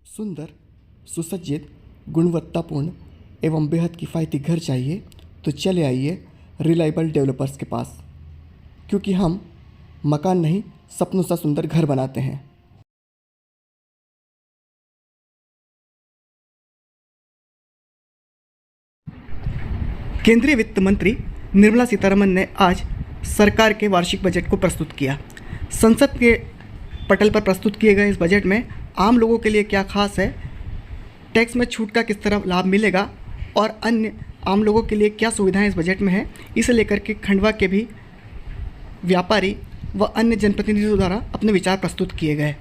सुंदर, सुसज्जित, गुणवत्तापूर्ण एवं बेहद किफ़ायती घर चाहिए तो चले आइए रिलायबल डेवलपर्स के पास, क्योंकि हम मकान नहीं सपनों सा सुंदर घर बनाते हैं। केंद्रीय वित्त मंत्री निर्मला सीतारमण ने आज सरकार के वार्षिक बजट को प्रस्तुत किया। संसद के पटल पर प्रस्तुत किए गए इस बजट में आम लोगों के लिए क्या खास है, टैक्स में छूट का किस तरह लाभ मिलेगा और अन्य आम लोगों के लिए क्या सुविधाएं इस बजट में है, इसे लेकर के खंडवा के भी व्यापारी व अन्य जनप्रतिनिधियों द्वारा अपने विचार प्रस्तुत किए गए।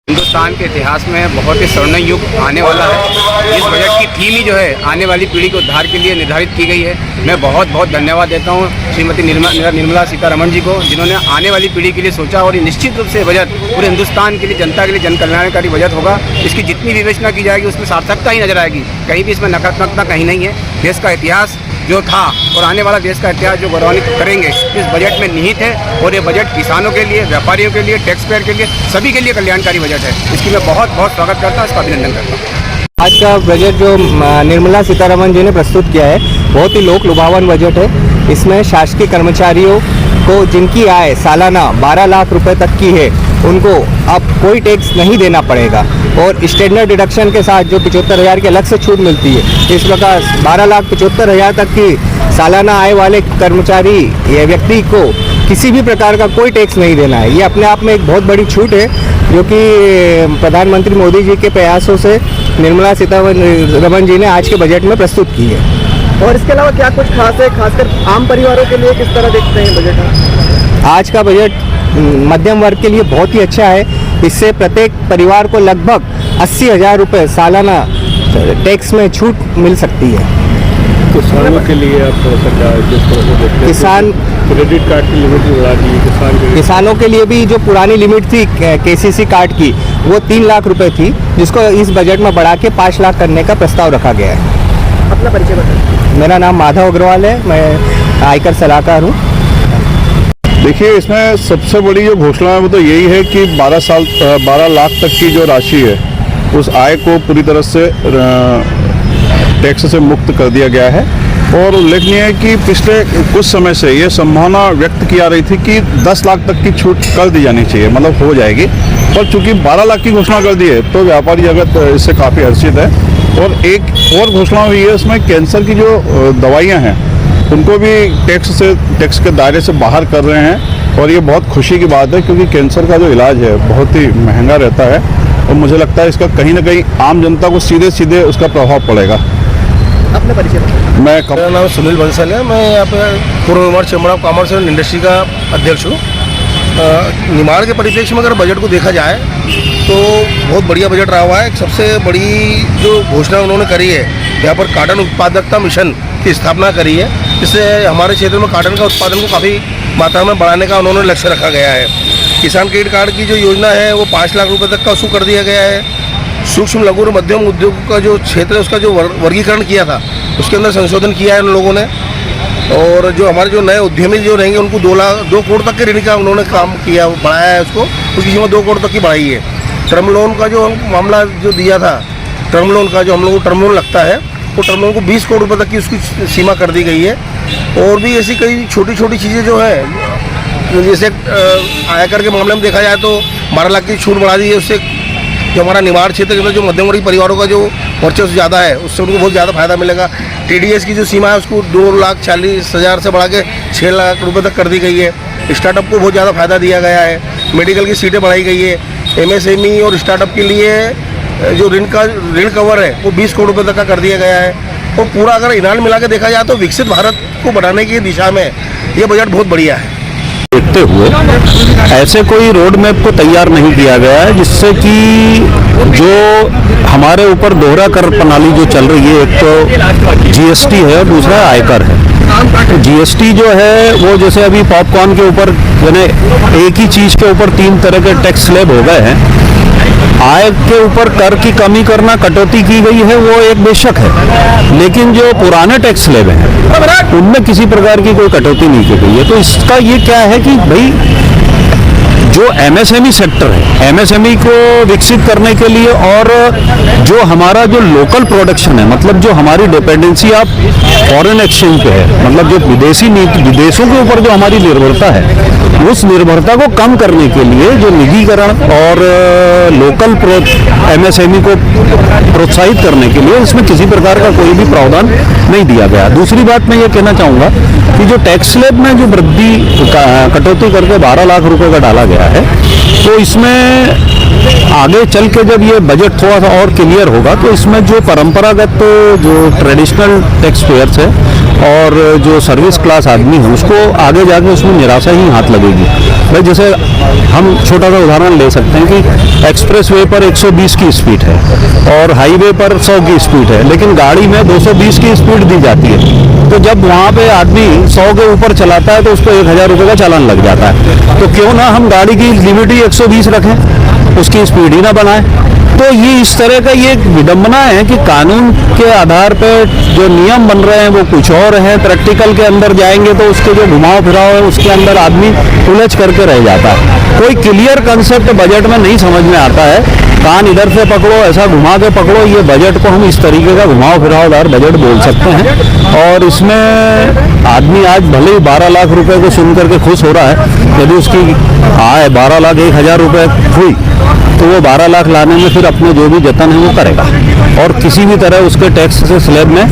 हिंदुस्तान के इतिहास में बहुत ही स्वर्णिम युग आने वाला है। इस बजट की थीम ही जो है आने वाली पीढ़ी के उद्धार के लिए निर्धारित की गई है। मैं बहुत बहुत धन्यवाद देता हूँ श्रीमती निर्मला सीतारमण जी को, जिन्होंने आने वाली पीढ़ी के लिए सोचा। और ये निश्चित रूप से बजट पूरे हिंदुस्तान के लिए, जनता के लिए जन कल्याणकारी बजट होगा। इसकी जितनी विवेचना की जाएगी उसमें सार्थकता ही नजर आएगी, कहीं भी इसमें नकारात्मकता कहीं नहीं है। देश का इतिहास जो था और आने वाला देश का इतिहास जो गौरवान्वित करेंगे इस बजट में निहित है। और ये बजट किसानों के लिए, व्यापारियों के लिए, टैक्स पेयर के लिए, सभी के लिए कल्याणकारी बजट है। इसकी मैं बहुत बहुत स्वागत करता हूँ, इसका अभिनंदन करता हूँ। आज का बजट जो निर्मला सीतारमण जी ने प्रस्तुत किया है बहुत ही लोक लुभावन बजट है। इसमें शासकीय कर्मचारियों को जिनकी आय सालाना 12 लाख रुपए तक की है उनको अब कोई टैक्स नहीं देना पड़ेगा और स्टैंडर्ड डिडक्शन के साथ जो 75,000 की अलग से छूट मिलती है, इस प्रकार 12,75,000 तक की सालाना आय वाले कर्मचारी या व्यक्ति को किसी भी प्रकार का कोई टैक्स नहीं देना है। ये अपने आप में एक बहुत बड़ी छूट है जो कि प्रधानमंत्री मोदी जी के प्रयासों से निर्मला सीतारमण जी ने आज के बजट में प्रस्तुत की है। और इसके अलावा क्या कुछ खास है, खासकर आम परिवारों के लिए किस तरह देखते हैं बजट? आज का बजट मध्यम वर्ग के लिए बहुत ही अच्छा है। इससे प्रत्येक परिवार को लगभग 80,000 रुपये सालाना टैक्स में छूट मिल सकती है। किसानों के लिए आप थोड़ा सा क्या जिस तरह से देखते हैं, किसान क्रेडिट कार्ड की लिमिट बढ़ा दी, किसानों के लिए भी जो पुरानी लिमिट थी केसीसी कार्ड की वो 3 लाख रुपए थी, जिसको इस बजट में बढ़ा के 5 लाख करने का प्रस्ताव रखा गया है। अपना परिचय बताएं। मेरा नाम माधव अग्रवाल है, मैं आयकर सलाहकार हूँ। देखिए इसमें सबसे बड़ी जो घोषणा है वो तो यही है कि 12 लाख तक की जो राशि है उस आय को पूरी तरह से टैक्स से मुक्त कर दिया गया है। और उल्लेखनीय है कि पिछले कुछ समय से ये संभावना व्यक्त की जा रही थी कि 10 लाख तक की छूट कर दी जानी चाहिए, मतलब हो जाएगी। पर चूंकि 12 लाख की घोषणा कर दी है तो व्यापारी जगत इससे काफ़ी हर्षित है। और एक और घोषणा हुई है उसमें कैंसर की जो दवाइयाँ हैं उनको भी टैक्स के दायरे से बाहर कर रहे हैं। और ये बहुत खुशी की बात है क्योंकि कैंसर का जो इलाज है बहुत ही महंगा रहता है और मुझे लगता है इसका कहीं ना कहीं आम जनता को सीधे सीधे उसका प्रभाव पड़ेगा। अपना परिचय बताएं। मेरा नाम सुनील बंसल है। मैं यहाँ पे पूर्व Nimar chamber of commerce and industry का अध्यक्ष हूँ। निमाड़ के परिप्रेक्ष्य में अगर बजट को देखा जाए तो बहुत बढ़िया बजट रहा हुआ है। सबसे बड़ी जो घोषणा उन्होंने करी है, यहाँ पर कार्टन उत्पादकता मिशन की स्थापना करी है, जिससे हमारे क्षेत्र में कार्टन का उत्पादन को काफ़ी मात्रा में बढ़ाने का उन्होंने लक्ष्य रखा गया है। किसान क्रेडिट कार्ड की जो योजना है वो 5 लाख रुपये तक का उसको कर दिया गया है। सूक्ष्म लघु और मध्यम उद्योग का जो क्षेत्र है उसका जो वर्गीकरण किया था उसके अंदर संशोधन किया है उन लोगों ने। और जो हमारे जो नए उद्यमी जो रहेंगे उनको 2 करोड़ तक के ऋण का उन्होंने काम किया, बढ़ाया है उसको, उसकी सीमा 2 करोड़ तक की बढ़ाई है। टर्म लोन का जो मामला जो दिया था, टर्म लोन का जो हम लोग को टर्म लोन लगता है वो टर्म लोन को 20 करोड़ रुपये तक की उसकी सीमा कर दी गई है। और भी ऐसी कई छोटी छोटी चीज़ें जो है, जैसे आयकर के मामले में देखा जाए तो 12 लाख की छूट बढ़ा दी है। उससे जो हमारा निमाड़ क्षेत्र के अंदर जो मध्यम वर्गीय परिवारों का जो वर्चस्व ज़्यादा है उससे उनको बहुत ज़्यादा फायदा मिलेगा। टीडीएस की जो सीमा है उसको 2,40,000 से बढ़ा के 6 लाख रुपये तक कर दी गई है। स्टार्टअप को बहुत ज़्यादा फायदा दिया गया है। मेडिकल की सीटें बढ़ाई गई है। एमएसएमई और स्टार्टअप के लिए जो ऋण कवर है वो 20 करोड़ रुपये तक का कर दिया गया है। और पूरा अगर इनाम मिला के देखा जाए तो विकसित भारत को बढ़ाने की दिशा में ये बजट बहुत बढ़िया है। देखते हुए ऐसे कोई रोड मैप को तैयार नहीं किया गया है जिससे कि जो हमारे ऊपर दोहरा कर प्रणाली जो चल रही है, एक तो जीएसटी है और दूसरा आयकर है। तो जीएसटी जो है वो जैसे अभी पॉपकॉर्न के ऊपर यानी एक ही चीज के ऊपर 3 तरह के टैक्स स्लैब हो गए हैं। आय के ऊपर कर की कमी करना, कटौती की गई है, वो एक बेशक है, लेकिन जो पुराने टैक्स स्लैब हैं उनमें किसी प्रकार की कोई कटौती नहीं की गई है। तो इसका ये क्या है कि भाई जो एमएसएमई सेक्टर है, एमएसएमई को विकसित करने के लिए और जो हमारा जो लोकल प्रोडक्शन है, मतलब जो हमारी डिपेंडेंसी ऑफ फॉरेन एक्सचेंज पे है, मतलब जो विदेशी नीति, विदेशों के ऊपर जो हमारी निर्भरता है, उस निर्भरता को कम करने के लिए जो निजीकरण और लोकल एमएसएमई को प्रोत्साहित करने के लिए इसमें किसी प्रकार का कोई भी प्रावधान नहीं दिया गया। दूसरी बात मैं ये कहना चाहूँगा कि जो टैक्स स्लैब में जो वृद्धि कटौती करके 12 लाख रुपए का डाला गया है, तो इसमें आगे चल के जब ये बजट थोड़ा सा और क्लियर होगा तो इसमें जो परंपरागत जो ट्रेडिशनल टैक्स पेयर्स है और जो सर्विस क्लास आदमी है उसको आगे जाके उसमें निराशा ही हाथ लगेगी। भाई जैसे हम छोटा सा उदाहरण ले सकते हैं कि एक्सप्रेस वे पर 120 की स्पीड है और हाईवे पर 100 की स्पीड है, लेकिन गाड़ी में 220 की स्पीड दी जाती है। तो जब वहाँ पे आदमी 100 के ऊपर चलाता है तो उसको 1000 रुपये का चालान लग जाता है। तो क्यों ना हम गाड़ी की लिमिट ही 120 रखें, उसकी स्पीड ही ना बनाएं। तो ये इस तरह का ये विडंबना है कि कानून के आधार पर जो नियम बन रहे हैं वो कुछ और हैं, प्रैक्टिकल के अंदर जाएंगे तो उसके जो घुमाव फिराव है उसके अंदर आदमी उलझ करके रह जाता है। कोई क्लियर कंसेप्ट बजट में नहीं समझ में आता है। कान इधर से पकड़ो, ऐसा घुमा के पकड़ो, ये बजट को हम इस तरीके का घुमाव फिरावदार बजट बोल सकते हैं। और इसमें आदमी आज भले ही 12 लाख रुपए को सुन करके खुश हो रहा है, यदि उसकी आय 12 लाख 1000 रुपये हुई तो वो 12 लाख लाने में फिर अपने जो भी जतन है वो करेगा और किसी भी तरह उसके टैक्स से स्लैब में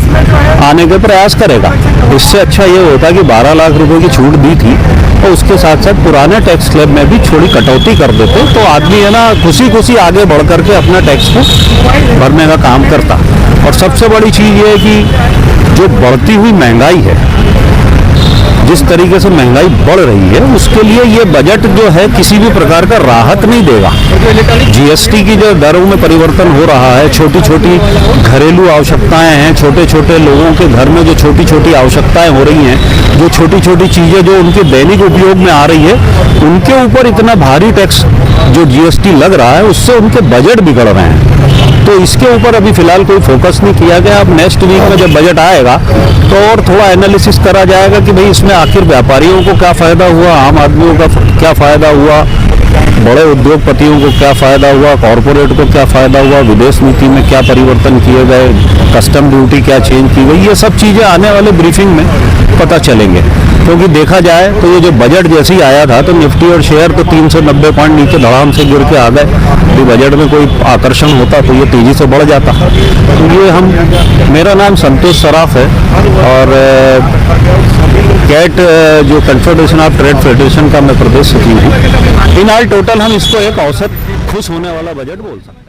आने के प्रयास करेगा। इससे अच्छा ये होता कि 12 लाख रुपए की छूट दी थी और उसके साथ साथ पुराने टैक्स स्लैब में भी थोड़ी कटौती कर देते तो आदमी है ना खुशी खुशी आगे बढ़ करके अपना टैक्स को भरने का काम करता। और सबसे बड़ी चीज़ ये है कि जो बढ़ती हुई महंगाई है, जिस तरीके से महंगाई बढ़ रही है, उसके लिए ये बजट जो है किसी भी प्रकार का राहत नहीं देगा। जीएसटी की जो दरों में परिवर्तन हो रहा है, छोटी छोटी घरेलू आवश्यकताएं हैं, छोटे छोटे लोगों के घर में जो छोटी छोटी आवश्यकताएं हो रही हैं, जो छोटी छोटी चीज़ें जो उनके दैनिक उपयोग में आ रही है, उनके ऊपर इतना भारी टैक्स जो जीएसटी लग रहा है उससे उनके बजट बिगड़ रहे हैं। तो इसके ऊपर अभी फिलहाल कोई फोकस नहीं किया गया। अब नेक्स्ट वीक में जब बजट आएगा तो और थोड़ा एनालिसिस करा जाएगा कि भाई इसमें आखिर व्यापारियों को क्या फ़ायदा हुआ, आम आदमियों का क्या फ़ायदा हुआ, बड़े उद्योगपतियों को क्या फ़ायदा हुआ, कॉरपोरेट को क्या फ़ायदा हुआ, विदेश नीति में क्या परिवर्तन किए गए, कस्टम ड्यूटी क्या चेंज की गई, ये सब चीज़ें आने वाले ब्रीफिंग में पता चलेंगे। क्योंकि देखा जाए तो ये जो बजट जैसे ही आया था तो निफ्टी और शेयर तो 390 पॉइंट नीचे धड़ाम से गिर के आ गए। यदि बजट में कोई आकर्षण होता तो ये तेज़ी से बढ़ जाता। तो ये मेरा नाम संतोष सराफ है और कैट जो कन्फेडरेशन ऑफ ट्रेड फेडरेशन का मैं प्रदेश सचिव हूँ। इन ऑल टोटल हम इसको एक औसत खुश होने वाला बजट बोल सकते हैं।